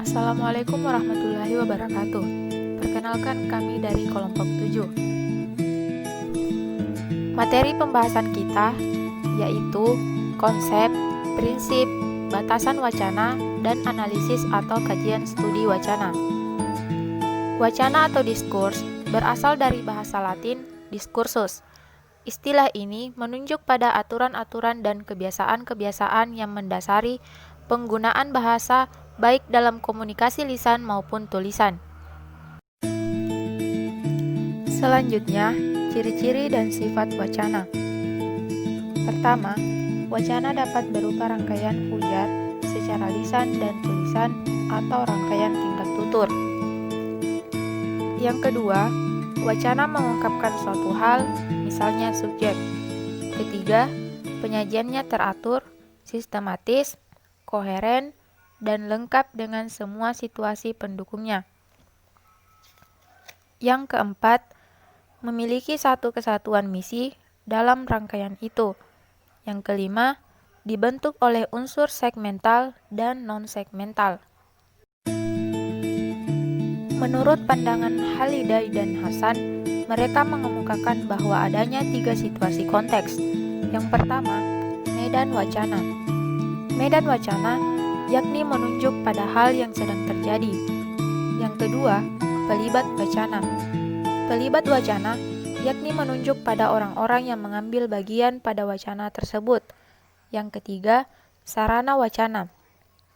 Assalamualaikum warahmatullahi wabarakatuh. Perkenalkan kami dari kelompok 7. Materi pembahasan kita yaitu konsep, prinsip, batasan wacana, dan analisis atau kajian studi wacana. Wacana atau diskurs berasal dari bahasa Latin discursus. Istilah ini menunjuk pada aturan-aturan dan kebiasaan-kebiasaan yang mendasari penggunaan bahasa baik dalam komunikasi lisan maupun tulisan. Selanjutnya, ciri-ciri dan sifat wacana. Pertama, wacana dapat berupa rangkaian ujar secara lisan dan tulisan atau rangkaian tingkat tutur. Yang kedua, wacana mengungkapkan suatu hal, misalnya subjek. Ketiga, penyajiannya teratur, sistematis, koheren, dan lengkap dengan semua situasi pendukungnya. Yang keempat, memiliki satu kesatuan misi dalam rangkaian itu. Yang kelima, dibentuk oleh unsur segmental dan non-segmental. Menurut pandangan Haliday dan Hasan, mereka mengemukakan bahwa adanya 3 situasi konteks. Yang pertama, medan wacana. Medan wacana yakni menunjuk pada hal yang sedang terjadi. Yang kedua, pelibat wacana. Pelibat wacana yakni menunjuk pada orang-orang yang mengambil bagian pada wacana tersebut. Yang ketiga, sarana wacana.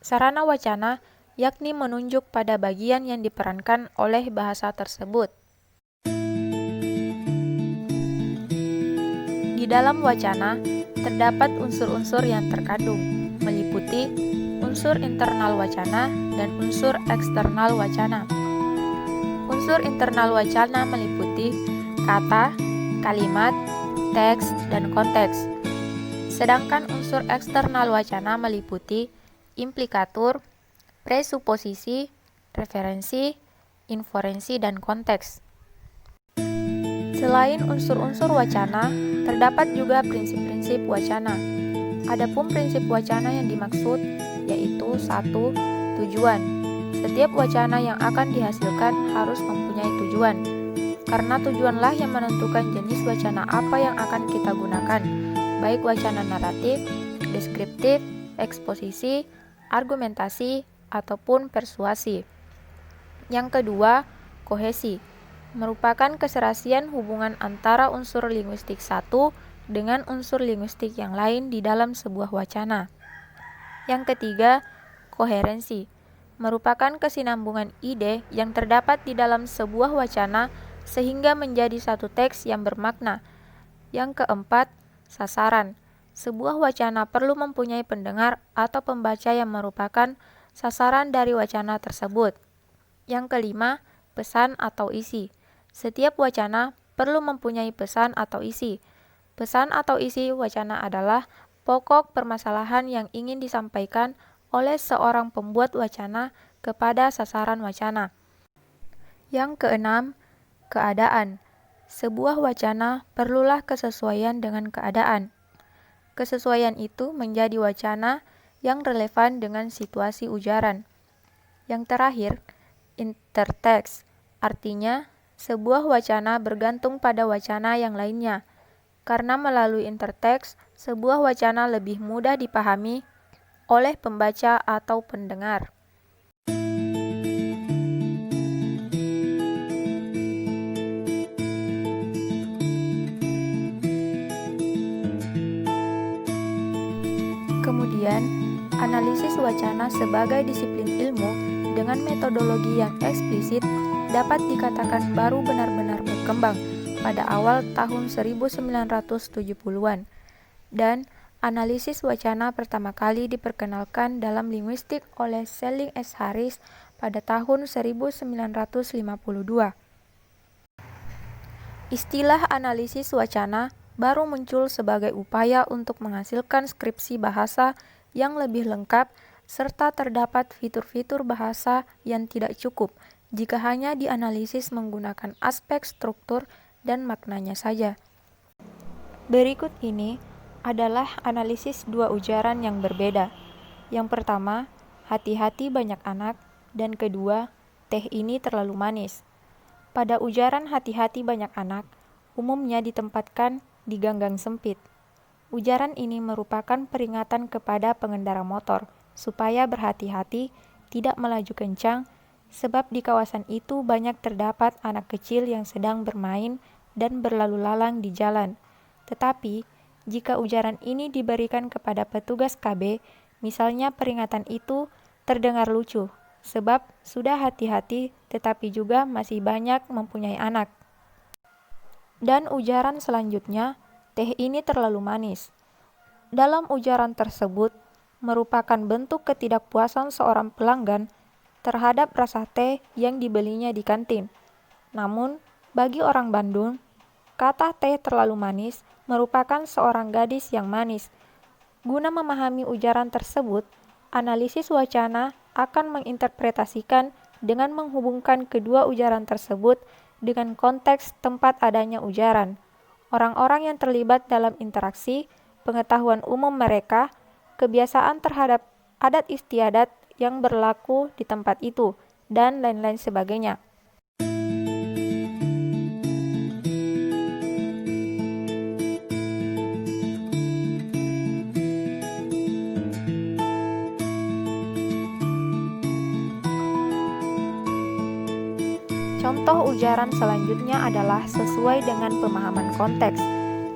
Sarana wacana yakni menunjuk pada bagian yang diperankan oleh bahasa tersebut. Di dalam wacana, terdapat unsur-unsur yang terkandung, meliputi unsur internal wacana dan unsur eksternal wacana. Unsur internal wacana meliputi kata, kalimat, teks, dan konteks. Sedangkan unsur eksternal wacana meliputi implikatur, presuposisi, referensi, inferensi, dan konteks. Selain unsur-unsur wacana, terdapat juga prinsip-prinsip wacana. Adapun prinsip wacana yang dimaksud yaitu 1. Tujuan. Setiap wacana yang akan dihasilkan harus mempunyai tujuan. Karena tujuanlah yang menentukan jenis wacana apa yang akan kita gunakan, baik wacana naratif, deskriptif, eksposisi, argumentasi, ataupun persuasi. Yang kedua, kohesi. Merupakan keserasian hubungan antara unsur linguistik satu dengan unsur linguistik yang lain di dalam sebuah wacana. Yang ketiga, koherensi. Merupakan kesinambungan ide yang terdapat di dalam sebuah wacana sehingga menjadi satu teks yang bermakna. Yang keempat, sasaran. Sebuah wacana perlu mempunyai pendengar atau pembaca yang merupakan sasaran dari wacana tersebut. Yang kelima, pesan atau isi. Setiap wacana perlu mempunyai pesan atau isi. Pesan atau isi wacana adalah pokok permasalahan yang ingin disampaikan oleh seorang pembuat wacana kepada sasaran wacana. Yang keenam, keadaan. Sebuah wacana perlulah kesesuaian dengan keadaan. Kesesuaian itu menjadi wacana yang relevan dengan situasi ujaran. Yang terakhir, interteks. Artinya, sebuah wacana bergantung pada wacana yang lainnya. Karena melalui interteks, sebuah wacana lebih mudah dipahami oleh pembaca atau pendengar. Kemudian, analisis wacana sebagai disiplin ilmu dengan metodologi yang eksplisit dapat dikatakan baru benar-benar berkembang pada awal tahun 1970-an, dan analisis wacana pertama kali diperkenalkan dalam linguistik oleh Selling S. Harris pada tahun 1952. Istilah analisis wacana baru muncul sebagai upaya untuk menghasilkan skripsi bahasa yang lebih lengkap serta terdapat fitur-fitur bahasa yang tidak cukup jika hanya dianalisis menggunakan aspek struktur dan maknanya saja. Berikut ini adalah analisis 2 ujaran yang berbeda. Yang pertama, hati-hati banyak anak. dan kedua, teh ini terlalu manis. Pada ujaran hati-hati banyak anak, umumnya ditempatkan di ganggang sempit. Ujaran ini merupakan peringatan kepada pengendara motor supaya berhati-hati, tidak melaju kencang, sebab di kawasan itu banyak terdapat anak kecil yang sedang bermain dan berlalu lalang di jalan. Tetapi, jika ujaran ini diberikan kepada petugas KB, misalnya peringatan itu terdengar lucu, sebab sudah hati-hati tetapi juga masih banyak mempunyai anak. Dan ujaran selanjutnya, teh ini terlalu manis. Dalam ujaran tersebut, merupakan bentuk ketidakpuasan seorang pelanggan terhadap rasa teh yang dibelinya di kantin. Namun, bagi orang Bandung, kata teh terlalu manis merupakan seorang gadis yang manis. Guna memahami ujaran tersebut, analisis wacana akan menginterpretasikan dengan menghubungkan kedua ujaran tersebut dengan konteks tempat adanya ujaran, orang-orang yang terlibat dalam interaksi, pengetahuan umum mereka, kebiasaan terhadap adat istiadat yang berlaku di tempat itu, dan lain-lain sebagainya. Contoh ujaran selanjutnya adalah sesuai dengan pemahaman konteks.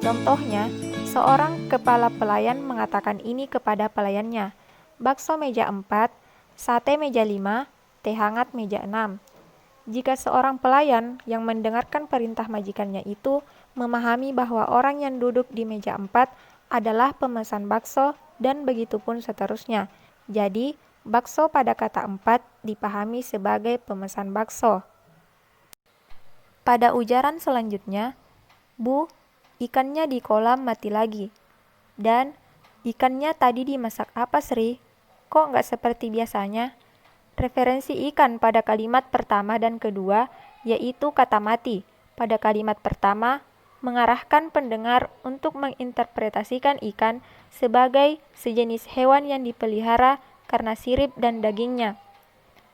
Contohnya, seorang kepala pelayan mengatakan ini kepada pelayannya, bakso meja 4, sate meja 5, teh hangat meja 6. Jika seorang pelayan yang mendengarkan perintah majikannya itu memahami bahwa orang yang duduk di meja 4 adalah pemesan bakso dan begitu pun seterusnya. Jadi, bakso pada kata 4 dipahami sebagai pemesan bakso. Pada ujaran selanjutnya, Bu, ikannya di kolam mati lagi. Dan, ikannya tadi dimasak apa, Sri? Kok nggak seperti biasanya? Referensi ikan pada kalimat pertama dan kedua, yaitu kata mati. Pada kalimat pertama, mengarahkan pendengar untuk menginterpretasikan ikan sebagai sejenis hewan yang dipelihara karena sirip dan dagingnya.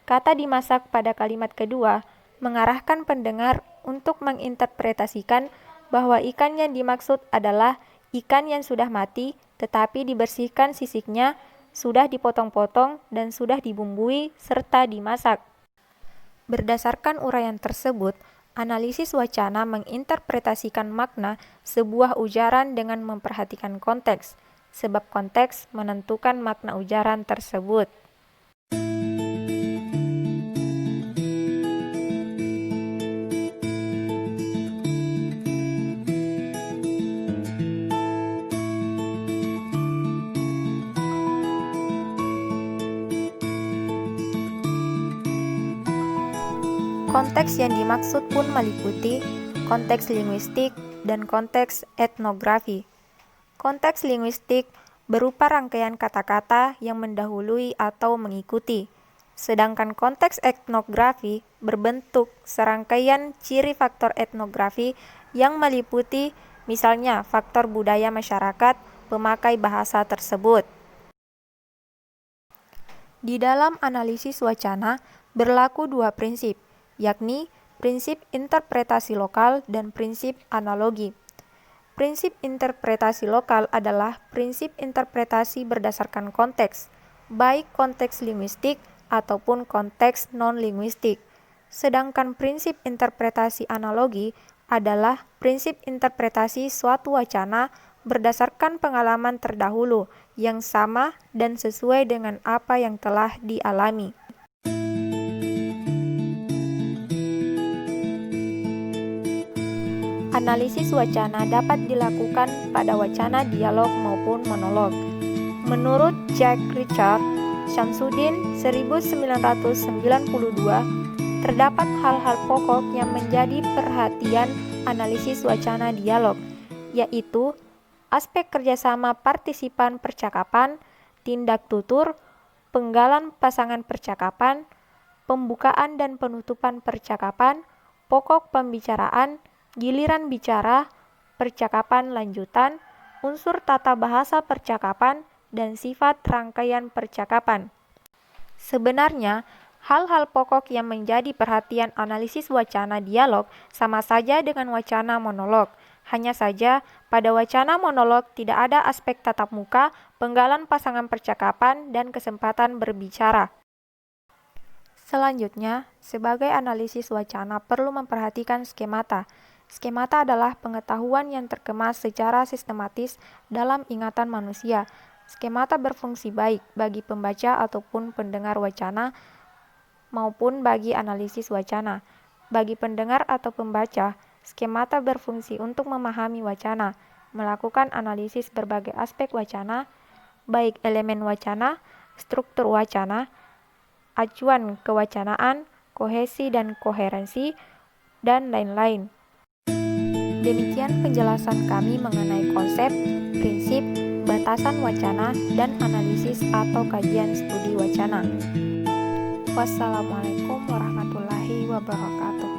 Kata dimasak pada kalimat kedua, mengarahkan pendengar untuk menginterpretasikan bahwa ikan yang dimaksud adalah ikan yang sudah mati tetapi dibersihkan sisiknya, sudah dipotong-potong dan sudah dibumbui serta dimasak. Berdasarkan uraian tersebut, analisis wacana menginterpretasikan makna sebuah ujaran dengan memperhatikan konteks, sebab konteks menentukan makna ujaran tersebut. Konteks yang dimaksud pun meliputi konteks linguistik dan konteks etnografi. Konteks linguistik berupa rangkaian kata-kata yang mendahului atau mengikuti, sedangkan konteks etnografi berbentuk serangkaian ciri faktor etnografi yang meliputi misalnya faktor budaya masyarakat pemakai bahasa tersebut. Di dalam analisis wacana berlaku dua prinsip, yakni prinsip interpretasi lokal dan prinsip analogi. Prinsip interpretasi lokal adalah prinsip interpretasi berdasarkan konteks, baik konteks linguistik ataupun konteks non-linguistik. Sedangkan prinsip interpretasi analogi adalah prinsip interpretasi suatu wacana berdasarkan pengalaman terdahulu yang sama dan sesuai dengan apa yang telah dialami. Analisis wacana dapat dilakukan pada wacana dialog maupun monolog. Menurut Jack Richard Shamsuddin 1992, terdapat hal-hal pokok yang menjadi perhatian analisis wacana dialog, yaitu aspek kerjasama partisipan percakapan, tindak tutur, penggalan pasangan percakapan, pembukaan dan penutupan percakapan, pokok pembicaraan, giliran bicara, percakapan lanjutan, unsur tata bahasa percakapan, dan sifat rangkaian percakapan. Sebenarnya, Hal-hal pokok yang menjadi perhatian analisis wacana dialog sama saja dengan wacana monolog. Hanya saja, pada wacana monolog tidak ada aspek tatap muka, penggalan pasangan percakapan, dan kesempatan berbicara. Selanjutnya, sebagai analisis wacana perlu memperhatikan skemata. Skemata adalah pengetahuan yang terkemas secara sistematis dalam ingatan manusia. Skemata berfungsi baik bagi pembaca ataupun pendengar wacana, maupun bagi analisis wacana. Bagi pendengar atau pembaca, skemata berfungsi untuk memahami wacana, melakukan analisis berbagai aspek wacana, baik elemen wacana, struktur wacana, acuan kewacanaan, kohesi dan koherensi, dan lain-lain. Demikian penjelasan kami mengenai konsep, prinsip, batasan wacana, dan analisis atau kajian studi wacana. Wassalamualaikum warahmatullahi wabarakatuh.